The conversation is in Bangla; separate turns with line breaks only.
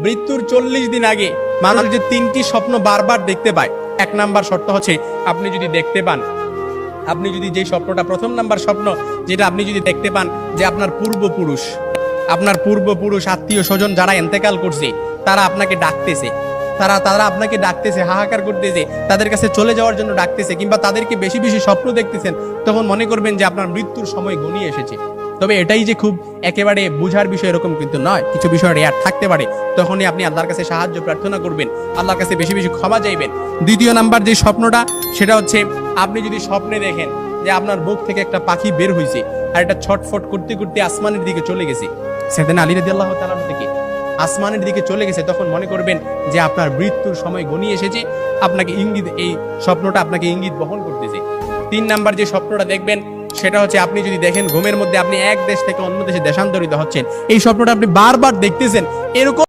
মৃত্যুর 40 দিন আগে মানুষ যে 3টি স্বপ্ন বারবার দেখতে পায়, 1 নাম্বার শর্ত হচ্ছে আপনি যদি দেখতে পান, আপনি যদি যে স্বপ্নটা, প্রথম নাম্বার স্বপ্ন যেটা আপনি যদি দেখতে পান যে আপনার পূর্বপুরুষ আত্মীয় স্বজন যারা ইন্তেকাল করছে তারা আপনাকে ডাকতেছে, তারা আপনাকে ডাকতেছে, হাহাকার করতেছে, তাদের কাছে চলে যাওয়ার জন্য ডাকতেছে, কিংবা তাদেরকে বেশি বেশি স্বপ্ন দেখতেছেন, তখন মনে করবেন যে আপনার মৃত্যুর সময় ঘনিয়ে এসেছে। তবে এটাই যে খুব একেবারে বুঝার বিষয় এরকম কিন্তু নয়, কিছু বিষয় রেয়ার থাকতে পারে। তখনই আপনি আল্লাহর কাছে সাহায্য প্রার্থনা করবেন, আল্লাহর কাছে বেশি বেশি ক্ষমা চাইবেন। দ্বিতীয় নাম্বার যে স্বপ্নটা সেটা হচ্ছে আপনি যদি স্বপ্নে দেখেন যে আপনার বুক থেকে একটা পাখি বের হয়েছে আর এটা ছটফট করতে করতে আসমানের দিকে চলে গেছে, সাইয়েদনা আলী রাদিয়াল্লাহু তাআলা থেকে আসমানের দিকে চলে গেছে, তখন মনে করবেন যে আপনার মৃত্যুর সময় ঘনিয়ে এসেছে, আপনাকে ইঙ্গিত, এই স্বপ্নটা আপনাকে ইঙ্গিত বহন করতেছে। 3 নাম্বার যে স্বপ্নটা দেখবেন সেটা হচ্ছে আপনি যদি দেখেন ঘুমের মধ্যে আপনি এক দেশ থেকে অন্য দেশে দেশান্তরিত হচ্ছেন, এই স্বপ্নটা আপনি বারবার দেখতেছেন, এরকম